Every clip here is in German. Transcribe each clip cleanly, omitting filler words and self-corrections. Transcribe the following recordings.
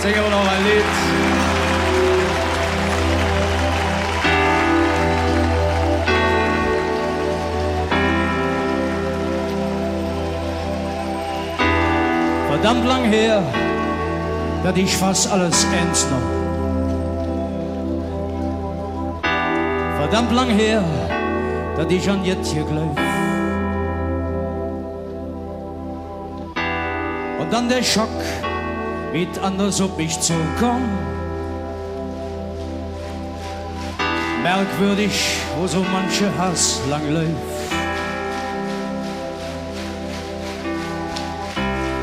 Singen wir noch ein Lied. Verdammt lang her, dass ich fast alles ernst nahm. Verdammt lang her, dass ich an jetzt hier glaub. Und dann der Schock, wie anders auf mich zukommt. Merkwürdig, wo so manche Hass lang läuft.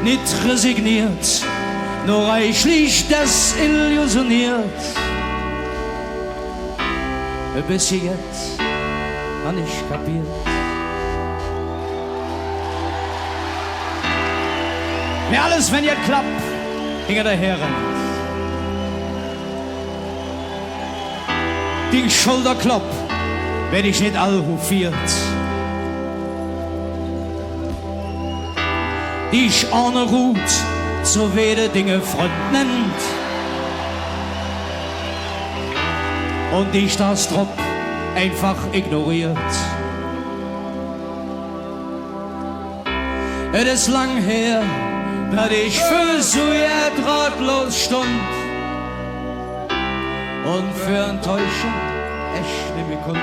Nicht resigniert, nur reichlich desillusioniert. Bis jetzt hab ich kapiert. Mir alles, wenn ihr klappt, hinter der Herren. Die Schulterklopp, wenn ich nicht allhofiert. Die ich ohne Ruht so wede Dinge Front nennt. Und die ich das Trop einfach ignoriert. Es ist lang her, dass ich für so ratlos stund und für Enttäuschung echt nicht mehr konnte.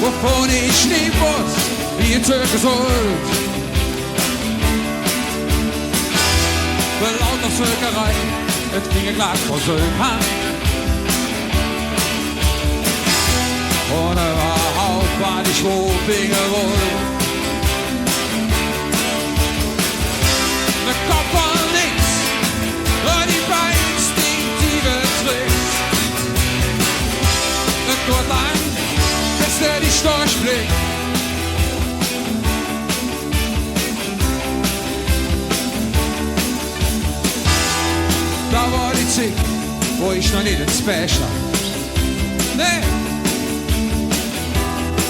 Wovon ich nie wusste, wie es Türke sollt. Für lauter Völkerei, es ging glatt vor Söldern. Und überhaupt war nicht wo Finger wohl. Der Kopf von links, und die beiden instinktive Tricks. Dort lang, bis der dich durchblickt. Da war die Zeit, wo ich noch nicht ins Special. Nee,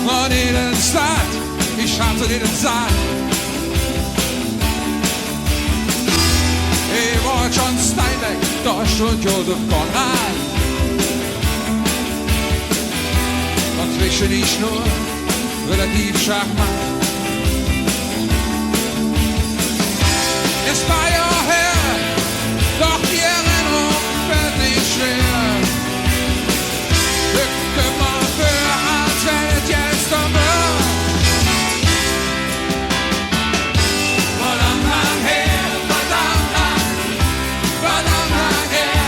noch nicht ins Start, ich hatte nicht ins Saat. Ich war schon Steinbeck, Deutschland, Josef Konrad. Zwischen ich nur relativ Schachmatt. Es war ja her, doch die Erinnerung fällt nicht schwer. Lücke mal für, als wenn es jetzt doch wird. Verdammt lang her, verdammt lang her.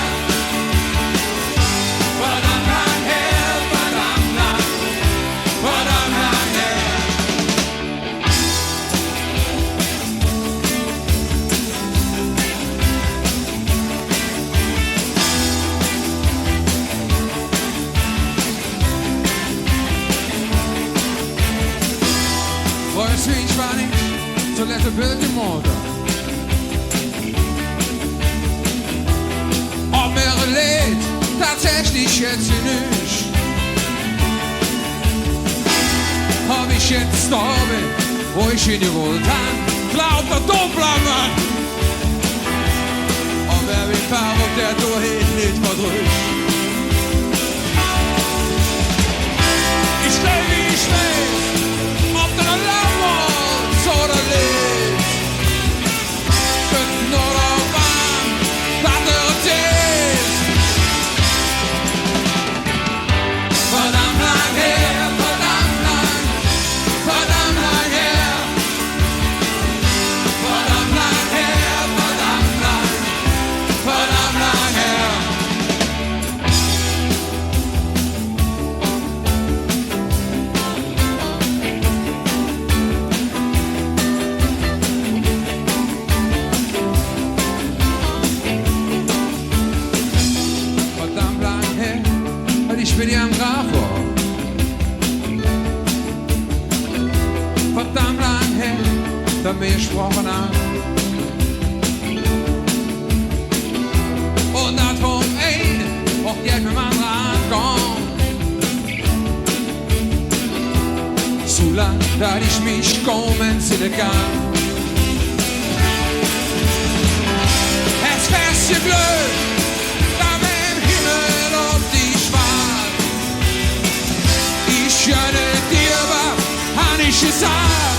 Verdammt lang her, verdammt lang. Verdammt lang her. Freust mich war nicht, Toilette Bild im Motor. Ob mir lädt, tatsächlich jetzt nicht. Hab ich jetzt da bin, wo ich in die Welt kann, lauter Dopplermann. Und wer will fahren, ob der da hinten nicht verdrückt. Ich steh wie ich steh, ob der Alarm oder lebt. Könnten oder warm, dass er ist. Verdammt lang her, verdammt lang. Verdammt lang her. Verdammt lang her, verdammt lang. Verdammt lang her. der wir gesprochen haben. Und das vom einen auch jetzt mit dem anderen angegangen. So lang, dass ich mich kommen sehen kann. Es wär's dir blöd, da wär im Himmel auf die Schwarz. Ich schöne dir, was han ich gesagt.